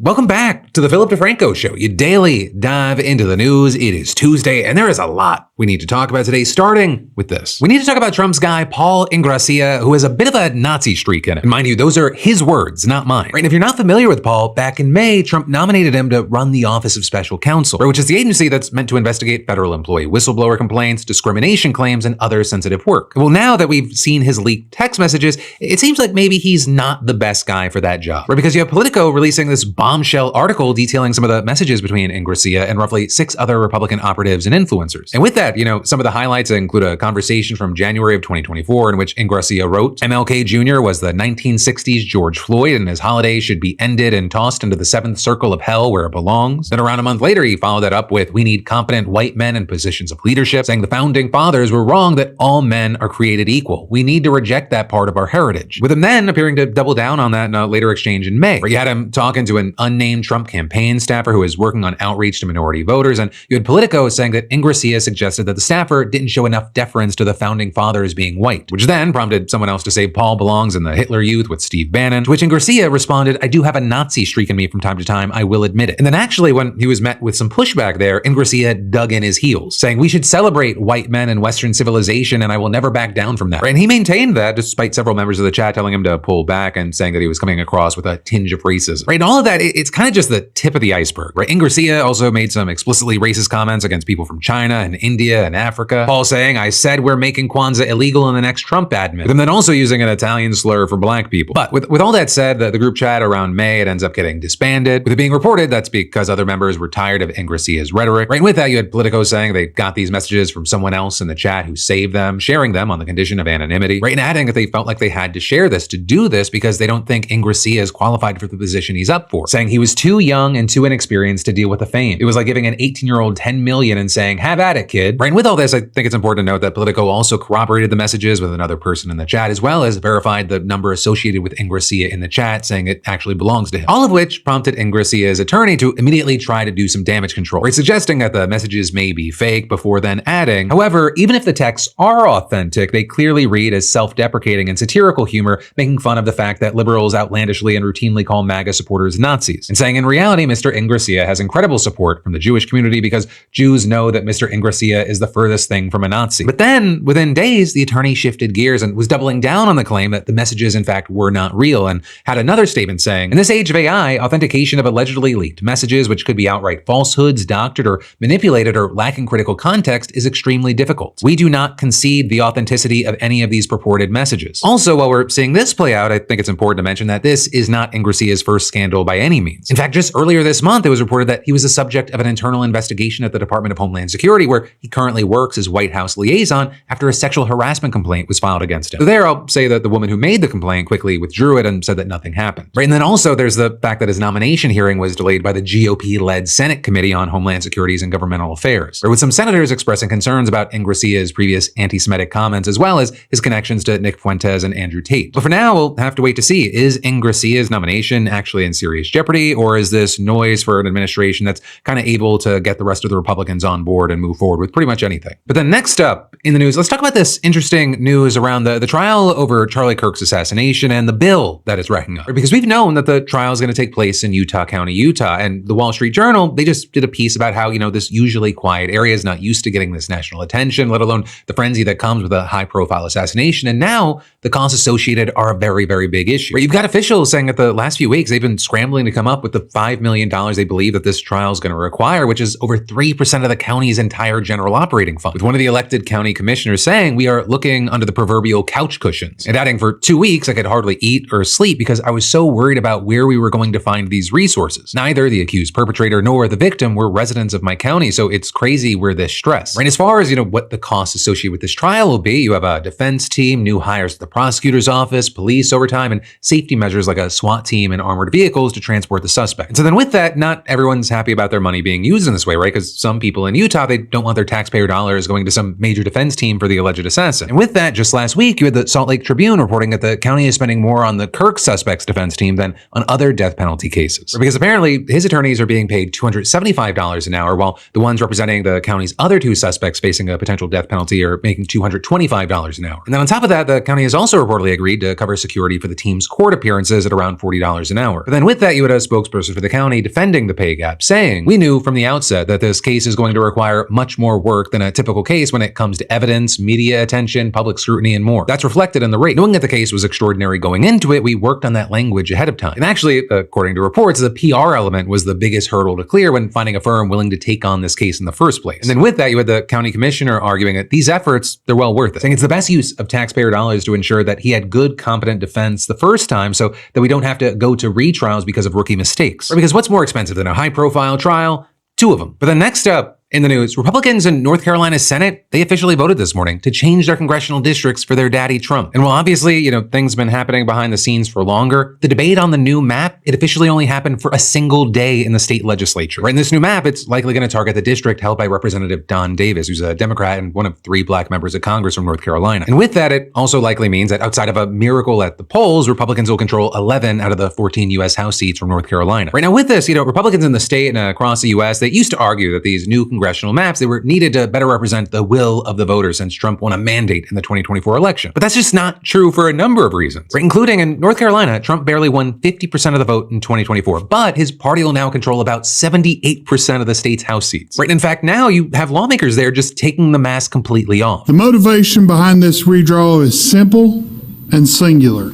Welcome back to the Philip DeFranco Show. You daily dive into the news. It is Tuesday, and there is a lot we need to talk about today, starting with this. We need to talk about Trump's guy, Paul Ingrassia, who has a bit of a Nazi streak in it. And mind you, those are his words, not mine. Right? And if you're not familiar with Paul, back in May, Trump nominated him to run the Office of Special Counsel, which is the agency that's meant to investigate federal employee whistleblower complaints, discrimination claims, and other sensitive work. Well, now that we've seen his leaked text messages, it seems like maybe he's not the best guy for that job. Right? Because you have Politico releasing this bombshell article detailing some of the messages between Ingrassia and roughly 6 other Republican operatives and influencers. And with that, some of the highlights include a conversation from January of 2024 in which Ingrassia wrote, MLK Jr. was the 1960s George Floyd, and his holiday should be ended and tossed into the 7th circle of hell where it belongs. Then around a month later, he followed that up with, we need competent white men in positions of leadership, saying the founding fathers were wrong that all men are created equal. We need to reject that part of our heritage. With him then appearing to double down on that in a later exchange in May, where you had him talking to an unnamed Trump campaign staffer who was working on outreach to minority voters, and you had Politico saying that Ingrassia suggested that the staffer didn't show enough deference to the founding fathers being white, which then prompted someone else to say Paul belongs in the Hitler Youth with Steve Bannon, to which Ingrassia responded, I do have a Nazi streak in me from time to time, I will admit it. And then actually when he was met with some pushback there, Ingrassia dug in his heels, saying we should celebrate white men and Western civilization and I will never back down from that. And he maintained that despite several members of the chat telling him to pull back and saying that he was coming across with a tinge of racism. Right? And all of that, it's kind of just the tip of the iceberg. Right? Ingrassia also made some explicitly racist comments against people from China and India and Africa. Paul saying, I said we're making Kwanzaa illegal in the next Trump admin. And then also using an Italian slur for black people. But with all that said, the group chat around May, it ends up getting disbanded. With it being reported, that's because other members were tired of Ingrassia's rhetoric. Right? And with that, you had Politico saying they got these messages from someone else in the chat who saved them, sharing them on the condition of anonymity. Right? And adding that they felt like they had to share this to do this because they don't think Ingrassia is qualified for the position he's up for, saying he was too young and too inexperienced to deal with the fame. It was like giving an 18-year-old 10 million and saying, have at it, kid. Right? And with all this, I think it's important to note that Politico also corroborated the messages with another person in the chat, as well as verified the number associated with Ingrassia in the chat, saying it actually belongs to him. All of which prompted Ingrassia's attorney to immediately try to do some damage control, right? Suggesting that the messages may be fake before then adding, however, even if the texts are authentic, they clearly read as self-deprecating and satirical humor, making fun of the fact that liberals outlandishly and routinely call MAGA supporters Nazis, and saying in reality, Mr. Ingrassia has incredible support from the Jewish community because Jews know that Mr. Ingrassia is the furthest thing from a Nazi. But then, within days, the attorney shifted gears and was doubling down on the claim that the messages, in fact, were not real, and had another statement saying, in this age of AI, authentication of allegedly leaked messages, which could be outright falsehoods, doctored, or manipulated, or lacking critical context, is extremely difficult. We do not concede the authenticity of any of these purported messages. Also, while we're seeing this play out, I think it's important to mention that this is not Ingrassia's first scandal by any means. In fact, just earlier this month, it was reported that he was the subject of an internal investigation at the Department of Homeland Security, where he currently works as White House liaison after a sexual harassment complaint was filed against him. So there, I'll say that the woman who made the complaint quickly withdrew it and said that nothing happened. Right? And then also there's the fact that his nomination hearing was delayed by the GOP-led Senate Committee on Homeland Securities and Governmental Affairs, with some senators expressing concerns about Ingrassia's previous anti-Semitic comments, as well as his connections to Nick Fuentes and Andrew Tate. But for now, we'll have to wait to see, is Ingrassia's nomination actually in serious jeopardy, or is this noise for an administration that's kind of able to get the rest of the Republicans on board and move forward with pretty much anything? But then next up in the news, let's talk about this interesting news around the trial over Charlie Kirk's assassination and the bill that it's racking up. Because we've known that the trial is going to take place in Utah County, Utah, and the Wall Street Journal, they just did a piece about how, this usually quiet area is not used to getting this national attention, let alone the frenzy that comes with a high-profile assassination. And now the costs associated are a very, very big issue. You've got officials saying that the last few weeks they've been scrambling to come up with the $5 million they believe that this trial is going to require, which is over 3% of the county's entire general operating fund. With one of the elected county commissioners saying, we are looking under the proverbial couch cushions. And adding, for 2 weeks, I could hardly eat or sleep because I was so worried about where we were going to find these resources. Neither the accused perpetrator nor the victim were residents of my county, so it's crazy we're this stressed. Right? As far as, what the costs associated with this trial will be, you have a defense team, new hires at the prosecutor's office, police overtime, and safety measures like a SWAT team and armored vehicles to transport the suspect. And so then with that, not everyone's happy about their money being used in this way, right? Because some people in Utah, they don't want their taxpayer dollars going to some major defense team for the alleged assassin. And with that, just last week, you had the Salt Lake Tribune reporting that the county is spending more on the Kirk suspect's defense team than on other death penalty cases. Because apparently his attorneys are being paid $275 an hour, while the ones representing the county's other 2 suspects facing a potential death penalty are making $225 an hour. And then on top of that, the county has also reportedly agreed to cover security for the team's court appearances at around $40 an hour. But then with that, you had a spokesperson for for the county defending the pay gap, saying, "We knew from the outset that this case is going to require much more work than a typical case when it comes to evidence, media attention, public scrutiny, and more. That's reflected in the rate. Knowing that the case was extraordinary going into it, we worked on that language ahead of time." And actually, according to reports, the PR element was the biggest hurdle to clear when finding a firm willing to take on this case in the first place. And then with that, you had the county commissioner arguing that these efforts, they're well worth it, saying it's the best use of taxpayer dollars to ensure that he had good, competent defense the first time so that we don't have to go to retrials because of rookie mistakes. Or because what's more expensive than a high-profile trial? Two of them. But then next up, in the news, Republicans in North Carolina's Senate, they officially voted this morning to change their congressional districts for their daddy Trump. And while obviously, things have been happening behind the scenes for longer, the debate on the new map, it officially only happened for a single day in the state legislature. Right, in this new map, it's likely going to target the district held by Representative Don Davis, who's a Democrat and one of 3 black members of Congress from North Carolina. And with that, it also likely means that outside of a miracle at the polls, Republicans will control 11 out of the 14 U.S. House seats from North Carolina. Right now with this, Republicans in the state and across the U.S., they used to argue that these new congressional maps, they were needed to better represent the will of the voters since Trump won a mandate in the 2024 election. But that's just not true for a number of reasons, right? Including in North Carolina, Trump barely won 50% of the vote in 2024, but his party will now control about 78% of the state's House seats. Right? In fact, now you have lawmakers there just taking the mask completely off. The motivation behind this redraw is simple and singular.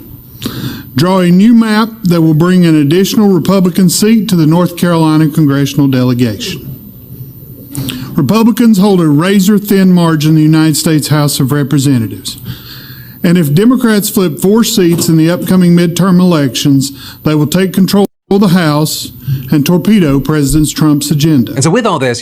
Draw a new map that will bring an additional Republican seat to the North Carolina congressional delegation. Republicans hold a razor-thin margin in the United States House of Representatives. And if Democrats flip 4 seats in the upcoming midterm elections, they will take control of the House and torpedo President Trump's agenda. And so with all this,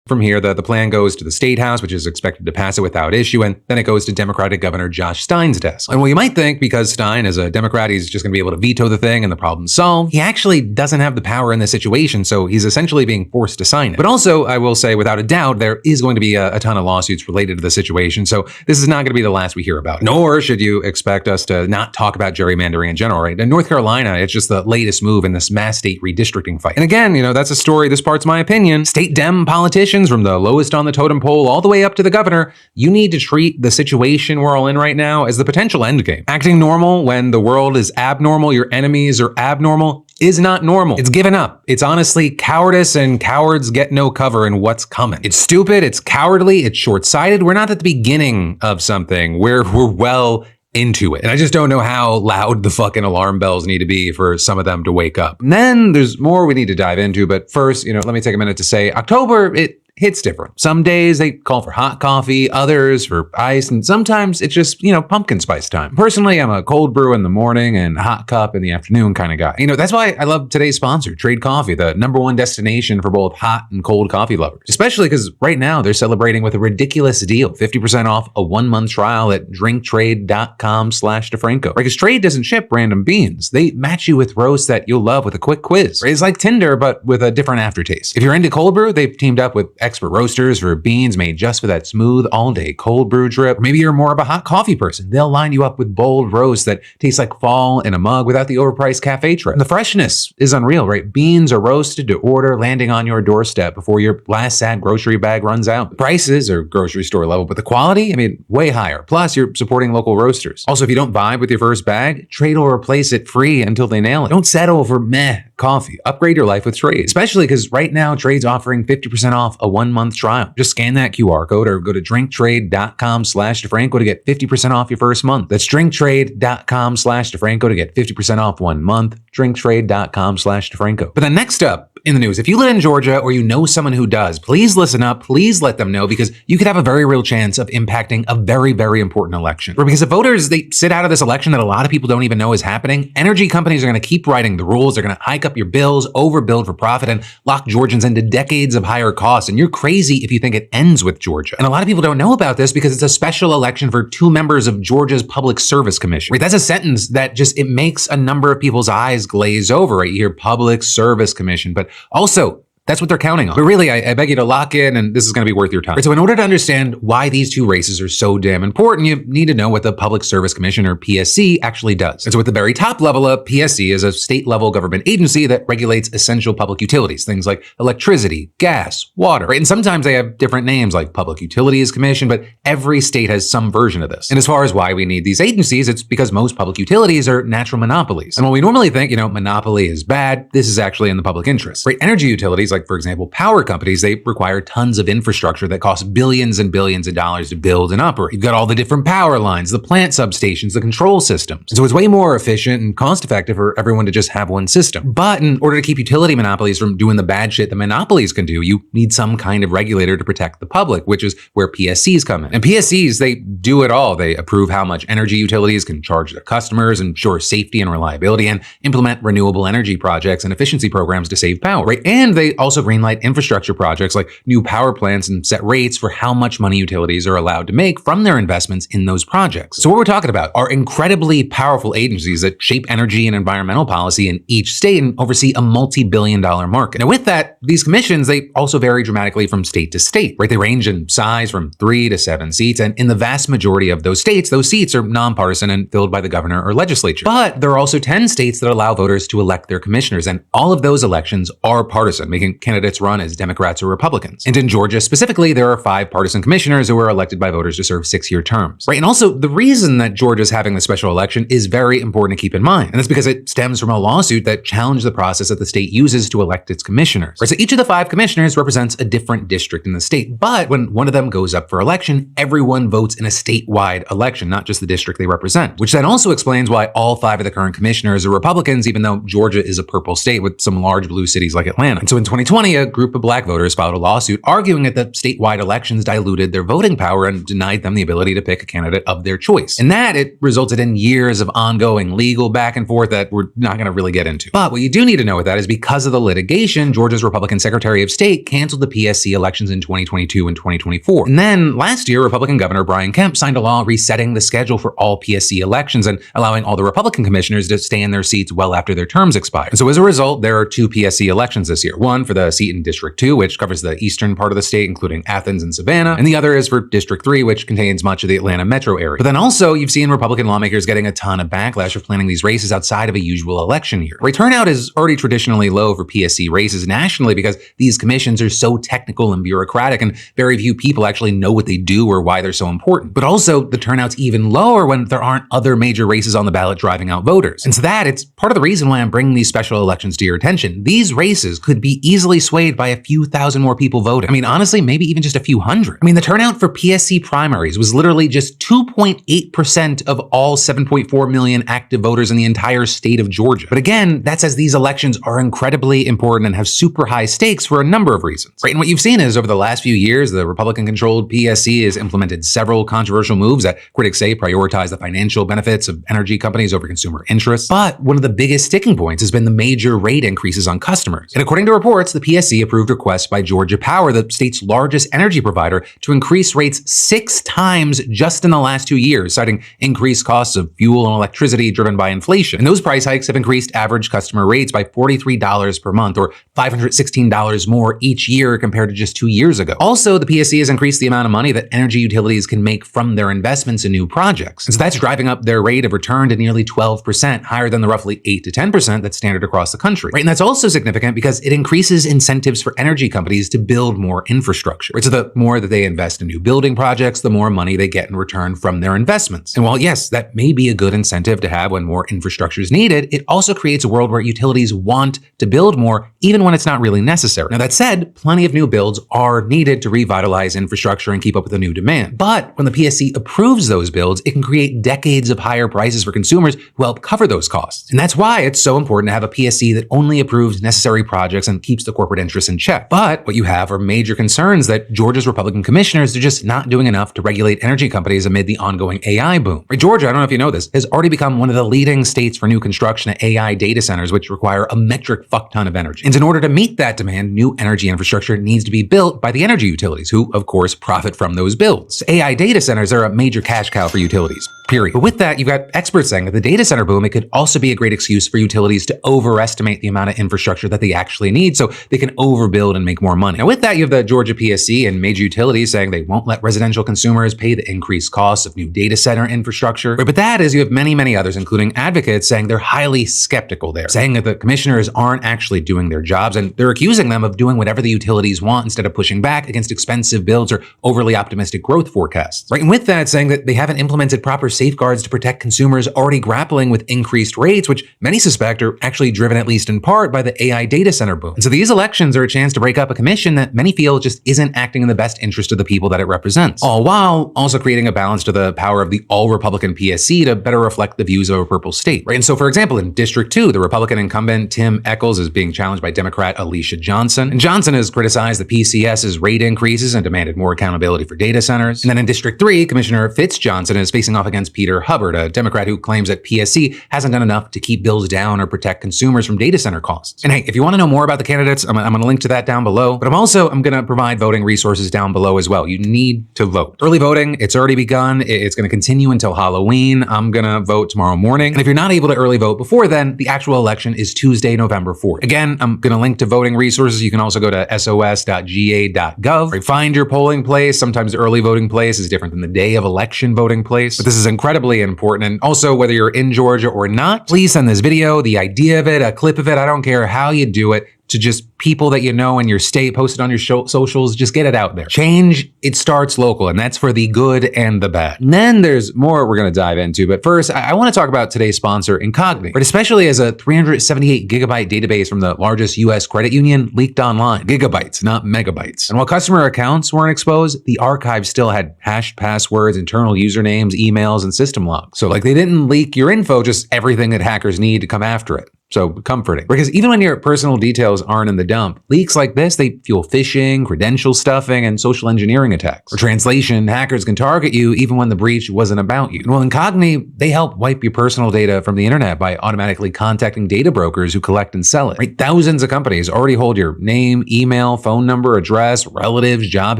from here, the plan goes to the State House, which is expected to pass it without issue, and then it goes to Democratic Governor Josh Stein's desk. And well, you might think because Stein is a Democrat, he's just going to be able to veto the thing and the problem's solved. He actually doesn't have the power in this situation, so he's essentially being forced to sign it. But also, I will say, without a doubt, there is going to be a ton of lawsuits related to the situation, so this is not going to be the last we hear about it. Nor should you expect us to not talk about gerrymandering in general, right? In North Carolina, it's just the latest move in this mass state redistricting fight. And again, that's a story, this part's my opinion. State Dem politicians from the lowest on the totem pole all the way up to the governor, you need to treat the situation we're all in right now as the potential endgame. Acting normal when the world is abnormal, your enemies are abnormal, is not normal. It's given up. It's honestly cowardice, and cowards get no cover in what's coming. It's stupid, it's cowardly, it's short-sighted. We're not at the beginning of something. We're well into it. And I just don't know how loud the fucking alarm bells need to be for some of them to wake up. And then there's more we need to dive into, but first, let me take a minute to say October, it hits different. Some days they call for hot coffee, others for ice, and sometimes it's just, pumpkin spice time. Personally, I'm a cold brew in the morning and a hot cup in the afternoon kind of guy. That's why I love today's sponsor, Trade Coffee, the #1 destination for both hot and cold coffee lovers. Especially because right now they're celebrating with a ridiculous deal, 50% off a 1-month trial at drinktrade.com/DeFranco. Because Trade doesn't ship random beans. They match you with roasts that you'll love with a quick quiz. It's like Tinder, but with a different aftertaste. If you're into cold brew, they've teamed up with expert roasters for beans made just for that smooth all-day cold brew drip. Or maybe you're more of a hot coffee person. They'll line you up with bold roasts that taste like fall in a mug without the overpriced cafe trip. And the freshness is unreal, right? Beans are roasted to order, landing on your doorstep before your last sad grocery bag runs out. The prices are grocery store level, but the quality, way higher. Plus, you're supporting local roasters. Also, if you don't vibe with your first bag, Trade will replace it free until they nail it. Don't settle for meh coffee. Upgrade your life with Trade. Especially because right now, Trade's offering 50% off a 1-month trial. Just scan that QR code or go to drinktrade.com/DeFranco to get 50% off your first month. That's drinktrade.com/DeFranco to get 50% off 1 month. drinktrade.com/DeFranco. But then next up in the news, if you live in Georgia or you know someone who does, please listen up. Please let them know, because you could have a very real chance of impacting a very, very important election. Because if voters, they sit out of this election that a lot of people don't even know is happening, energy companies are going to keep writing the rules. They're going to hike up your bills, overbuild for profit, and lock Georgians into decades of higher costs. And you're crazy if you think it ends with Georgia. And a lot of people don't know about this because it's a special election for 2 members of Georgia's Public Service Commission. Right? That's a sentence that it makes a number of people's eyes glaze over, right? You hear Public Service Commission, but also That's what they're counting on. But really, I beg you to lock in, and this is going to be worth your time. Right, so in order to understand why these two races are so damn important, you need to know what the Public Service Commission, or PSC, actually does. And so at the very top level, a PSC is a state-level government agency that regulates essential public utilities, things like electricity, gas, water, right? And sometimes they have different names like Public Utilities Commission, but every state has some version of this. And as far as why we need these agencies, it's because most public utilities are natural monopolies. And while we normally think, monopoly is bad, this is actually in the public interest, right? Energy utilities, like for example, power companies, they require tons of infrastructure that costs billions and billions of dollars to build and operate. You've got all the different power lines, the plant substations, the control systems. And so it's way more efficient and cost effective for everyone to just have one system. But in order to keep utility monopolies from doing the bad shit that monopolies can do, you need some kind of regulator to protect the public, which is where PSCs come in. And PSCs, they do it all. They approve how much energy utilities can charge their customers, ensure safety and reliability, and implement renewable energy projects and efficiency programs to save power, right? And they also greenlight infrastructure projects like new power plants and set rates for how much money utilities are allowed to make from their investments in those projects. So what we're talking about are incredibly powerful agencies that shape energy and environmental policy in each state and oversee a multi-billion-dollar market. Now with that, these commissions, they also vary dramatically from state to state, right? They range in size from 3 to 7 seats, and in the vast majority of those states, those seats are nonpartisan and filled by the governor or legislature. But there are also 10 states that allow voters to elect their commissioners, and all of those elections are partisan, making candidates run as Democrats or Republicans. And in Georgia specifically, there are 5 partisan commissioners who are elected by voters to serve 6-year terms, right? And also, the reason that Georgia's having the special election is very important to keep in mind, and that's because it stems from a lawsuit that challenged the process that the state uses to elect its commissioners. Right? So each of the 5 commissioners represents a different district in the state, but when one of them goes up for election, everyone votes in a statewide election, not just the district they represent, which then also explains why all 5 of the current commissioners are Republicans, even though Georgia is a purple state with some large blue cities like Atlanta. And so in 2020, a group of black voters filed a lawsuit arguing that the statewide elections diluted their voting power and denied them the ability to pick a candidate of their choice. And that, it resulted in years of ongoing legal back and forth that we're not going to really get into. But what you do need to know with that is because of the litigation, Georgia's Republican Secretary of State canceled the PSC elections in 2022 and 2024. And then last year, Republican Governor Brian Kemp signed a law resetting the schedule for all PSC elections and allowing all the Republican commissioners to stay in their seats well after their terms expire. And so as a result, there are 2 PSC elections this year. One for the seat in District 2, which covers the eastern part of the state, including Athens and Savannah, and the other is for District 3, which contains much of the Atlanta metro area. But then also, you've seen Republican lawmakers getting a ton of backlash for planning these races outside of a usual election year. Right, turnout is already traditionally low for PSC races nationally because these commissions are so technical and bureaucratic, and very few people actually know what they do or why they're so important. But also, the turnout's even lower when there aren't other major races on the ballot driving out voters. And so it's part of the reason why I'm bringing these special elections to your attention. These races could be easily swayed by a few thousand more people voting. I mean, honestly, maybe even just a few hundred. I mean, the turnout for PSC primaries was literally just 2.8% of all 7.4 million active voters in the entire state of Georgia. But again, that's as these elections are incredibly important and have super high stakes for a number of reasons, right? And what you've seen is over the last few years, the Republican-controlled PSC has implemented several controversial moves that critics say prioritize the financial benefits of energy companies over consumer interests. But one of the biggest sticking points has been the major rate increases on customers. And according to reports, the PSC approved requests by Georgia Power, the state's largest energy provider, to increase rates 6 times just in the last 2 years, citing increased costs of fuel and electricity driven by inflation. And those price hikes have increased average customer rates by $43 per month, or $516 more each year compared to just 2 years ago. Also, the PSC has increased the amount of money that energy utilities can make from their investments in new projects. And so that's driving up their rate of return to nearly 12%, higher than the roughly 8 to 10% that's standard across the country. Right? And that's also significant because it increases incentives for energy companies to build more infrastructure. Right? So the more that they invest in new building projects, the more money they get in return from their investments. And while yes, that may be a good incentive to have when more infrastructure is needed, it also creates a world where utilities want to build more even when it's not really necessary. Now that said, plenty of new builds are needed to revitalize infrastructure and keep up with the new demand. But when the PSC approves those builds, it can create decades of higher prices for consumers who help cover those costs. And that's why it's so important to have a PSC that only approves necessary projects and keeps the corporate interests in check. But what you have are major concerns that Georgia's Republican commissioners are just not doing enough to regulate energy companies amid the ongoing AI boom. Right, Georgia, I don't know if you know this, has already become one of the leading states for new construction of AI data centers, which require a metric fuck ton of energy. And in order to meet that demand, new energy infrastructure needs to be built by the energy utilities, who, of course, profit from those builds. AI data centers are a major cash cow for utilities, period. But with that, you've got experts saying that the data center boom, it could also be a great excuse for utilities to overestimate the amount of infrastructure that they actually need. So so they can overbuild and make more money. Now with that, you have the Georgia PSC and major utilities saying they won't let residential consumers pay the increased costs of new data center infrastructure. But that is, you have many others, including advocates, saying they're highly skeptical there, saying that the commissioners aren't actually doing their jobs, and they're accusing them of doing whatever the utilities want instead of pushing back against expensive builds or overly optimistic growth forecasts. Right, and with that, saying that they haven't implemented proper safeguards to protect consumers already grappling with increased rates, which many suspect are actually driven at least in part by the AI data center boom. And so these elections are a chance to break up a commission that many feel just isn't acting in the best interest of the people that it represents, all while also creating a balance to the power of the all-Republican PSC to better reflect the views of a purple state. Right, and so for example, in District 2, the Republican incumbent Tim Echols is being challenged by Democrat Alicia Johnson. And Johnson has criticized the PCS's rate increases and demanded more accountability for data centers. And then in District 3, Commissioner Fitz Johnson is facing off against Peter Hubbard, a Democrat who claims that PSC hasn't done enough to keep bills down or protect consumers from data center costs. And hey, if you want to know more about the candidates, I'm going to link to that down below, but I'm going to provide voting resources down below as well. You need to vote. Early voting, it's already begun. It's going to continue until Halloween. I'm going to vote tomorrow morning. And if you're not able to early vote before then, the actual election is Tuesday, November 4th. Again, I'm going to link to voting resources. You can also go to sos.ga.gov. Right, find your polling place. Sometimes the early voting place is different than the day of election voting place, but this is incredibly important. And also, whether you're in Georgia or not, please send this video, the idea of it, a clip of it, I don't care how you do it, to just people that you know in your state, post it on your socials, just get it out there. Change, it starts local, and that's for the good and the bad. And then there's more we're going to dive into, but first, I want to talk about today's sponsor, Incogni, but especially as a 378 gigabyte database from the largest US credit union leaked online. Gigabytes, not megabytes. And while customer accounts weren't exposed, the archive still had hashed passwords, internal usernames, emails, and system logs. So like they didn't leak your info, just everything that hackers need to come after it. So comforting. Because even when your personal details aren't in the dump, leaks like this, they fuel phishing, credential stuffing, and social engineering attacks. For translation, hackers can target you even when the breach wasn't about you. And well, Incogni, they help wipe your personal data from the internet by automatically contacting data brokers who collect and sell it. Right? Thousands of companies already hold your name, email, phone number, address, relatives, job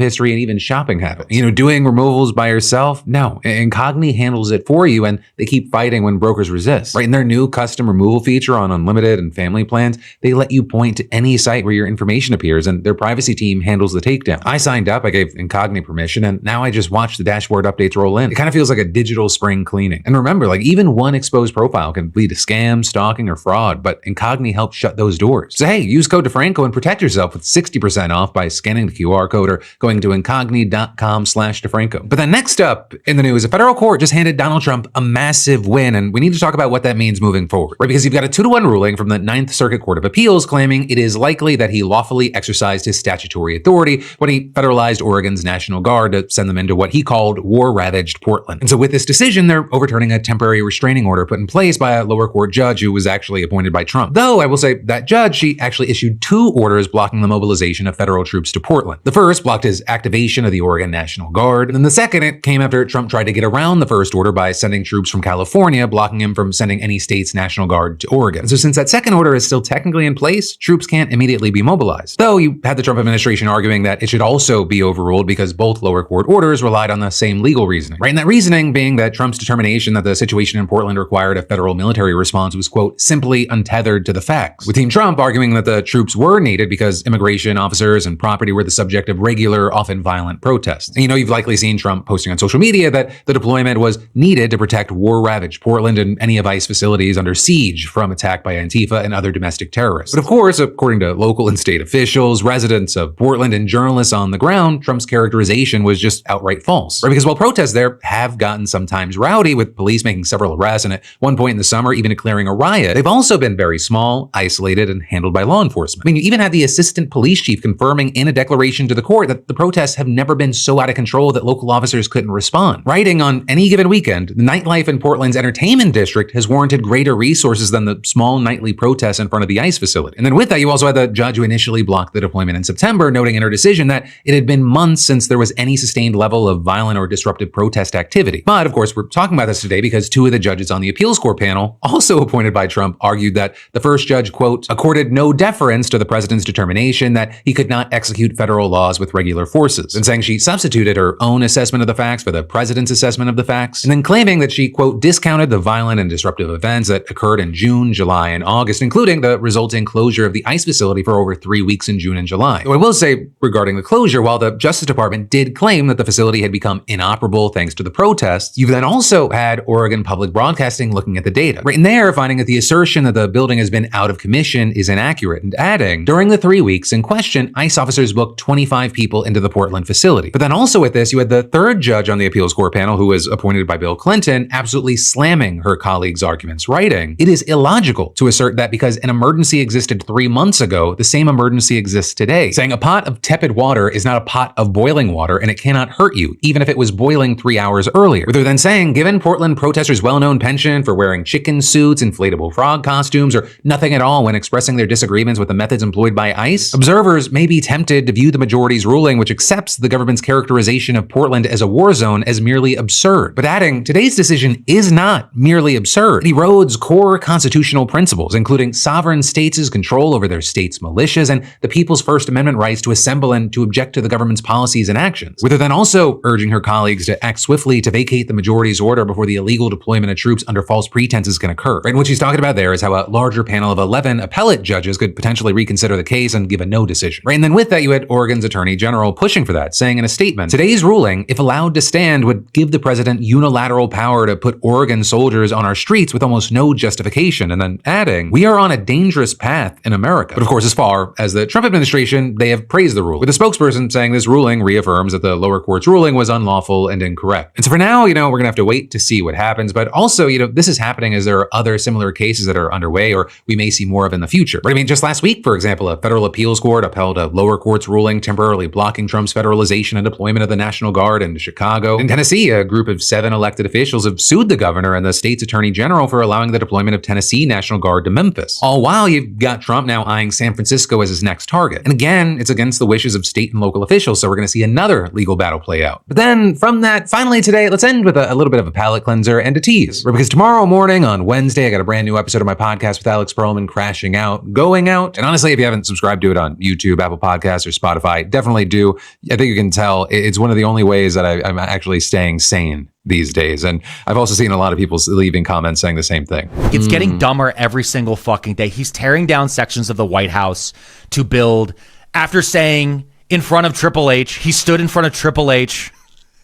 history, and even shopping habits. Doing removals by yourself? No. Incogni handles it for you, and they keep fighting when brokers resist. Right? In their new custom removal feature on unlimited and family plans, they let you point to any site where your information appears, and their privacy team handles the takedown. I signed up, I gave Incogni permission, and now I just watch the dashboard updates roll in. It kind of feels like a digital spring cleaning. And remember, like even one exposed profile can lead to scam, stalking, or fraud, but Incogni helps shut those doors. So hey, use code DeFranco and protect yourself with 60% off by scanning the QR code or going to incogni.com/DeFranco. But then next up in the news, a federal court just handed Donald Trump a massive win, and we need to talk about what that means moving forward, right? Because you've got a 2-to-1 ruling from the Ninth Circuit Court of Appeals claiming it is likely that he lawfully exercised his statutory authority when he federalized Oregon's National Guard to send them into what he called war-ravaged Portland. And so with this decision, they're overturning a temporary restraining order put in place by a lower court judge who was actually appointed by Trump. Though I will say that judge, she actually issued 2 orders blocking the mobilization of federal troops to Portland. The first blocked his activation of the Oregon National Guard, and then the second, it came after Trump tried to get around the first order by sending troops from California, blocking him from sending any state's National Guard to Oregon. And so since that second order is still technically in place, troops can't immediately be mobilized. Though you had the Trump administration arguing that it should also be overruled because both lower court orders relied on the same legal reasoning, right? And that reasoning being that Trump's determination that the situation in Portland required a federal military response was, quote, simply untethered to the facts. With Team Trump arguing that the troops were needed because immigration officers and property were the subject of regular, often violent protests. And you've likely seen Trump posting on social media that the deployment was needed to protect war-ravaged Portland and any of ICE facilities under siege from attack by Antifa and other domestic terrorists. But of course, according to local and state officials, residents of Portland, and journalists on the ground, Trump's characterization was just outright false. Right? Because while protests there have gotten sometimes rowdy, with police making several arrests and at one point in the summer even declaring a riot, they've also been very small, isolated, and handled by law enforcement. I mean, you even had the assistant police chief confirming in a declaration to the court that the protests have never been so out of control that local officers couldn't respond. Writing on any given weekend, the nightlife in Portland's entertainment district has warranted greater resources than the small nightly protests in front of the ICE facility. And then with that, you also had the judge who initially blocked the deployment in September, noting in her decision that it had been months since there was any sustained level of violent or disruptive protest activity. But of course, we're talking about this today because 2 of the judges on the appeals court panel, also appointed by Trump, argued that the first judge, quote, accorded no deference to the president's determination that he could not execute federal laws with regular forces, and saying she substituted her own assessment of the facts for the president's assessment of the facts, and then claiming that she, quote, discounted the violent and disruptive events that occurred in June, July, July and August, including the resulting closure of the ICE facility for over 3 weeks in June and July. Though I will say, regarding the closure, while the Justice Department did claim that the facility had become inoperable thanks to the protests, you've then also had Oregon Public Broadcasting looking at the data. Right in there, finding that the assertion that the building has been out of commission is inaccurate, and adding, during the 3 weeks in question, ICE officers booked 25 people into the Portland facility. But then also with this, you had the third judge on the appeals court panel, who was appointed by Bill Clinton, absolutely slamming her colleagues' arguments, writing, "It is illogical to assert that because an emergency existed 3 months ago, the same emergency exists today," saying a pot of tepid water is not a pot of boiling water and it cannot hurt you, even if it was boiling 3 hours earlier. Rather than saying, given Portland protesters' well-known penchant for wearing chicken suits, inflatable frog costumes, or nothing at all when expressing their disagreements with the methods employed by ICE, observers may be tempted to view the majority's ruling, which accepts the government's characterization of Portland as a war zone, as merely absurd. But adding, today's decision is not merely absurd. It erodes core constitutional principles, including sovereign states' control over their state's militias and the people's First Amendment rights to assemble and to object to the government's policies and actions, rather than also urging her colleagues to act swiftly to vacate the majority's order before the illegal deployment of troops under false pretenses can occur. Right? And what she's talking about there is how a larger panel of 11 appellate judges could potentially reconsider the case and give a no decision. Right? And then with that, you had Oregon's Attorney General pushing for that, saying in a statement, "Today's ruling, if allowed to stand, would give the president unilateral power to put Oregon soldiers on our streets with almost no justification," and then adding, "We are on a dangerous path in America." But of course, as far as the Trump administration, they have praised the rule, with a spokesperson saying this ruling reaffirms that the lower court's ruling was unlawful and incorrect. And so for now, we're going to have to wait to see what happens. But also, this is happening as there are other similar cases that are underway, or we may see more of in the future. But I mean, just last week, for example, a federal appeals court upheld a lower court's ruling temporarily blocking Trump's federalization and deployment of the National Guard in Chicago. In Tennessee, a group of 7 elected officials have sued the governor and the state's attorney general for allowing the deployment of Tennessee National Guard to Memphis. All while you've got Trump now eyeing San Francisco as his next target. And again, it's against the wishes of state and local officials, so we're going to see another legal battle play out. But then from that, finally today, let's end with a little bit of a palate cleanser and a tease. Because tomorrow morning on Wednesday, I got a brand new episode of my podcast with Alex Perlman, Crashing Out, Going Out. And honestly, if you haven't subscribed to it on YouTube, Apple Podcasts, or Spotify, definitely do. I think you can tell it's one of the only ways that I'm actually staying sane these days. And I've also seen a lot of people leaving comments saying the same thing. It's getting dumber every single fucking day. He's tearing down sections of the White House to build, after saying in front of Triple H, he stood in front of Triple H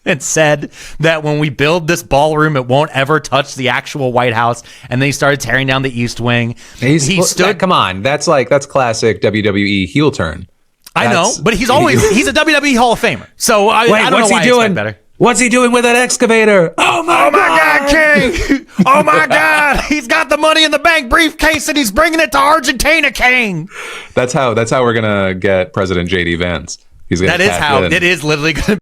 and said that when we build this ballroom, it won't ever touch the actual White House. And then he started tearing down the East Wing. He stood. Come on. That's classic WWE heel turn. I know, but he's a WWE Hall of Famer. So I don't know why he doing better. What's he doing with an excavator? Oh my God, King! Oh my God! He's got the Money in the Bank briefcase and he's bringing it to Argentina, King. That's how we're gonna get President JD Vance. He's gonna it is literally gonna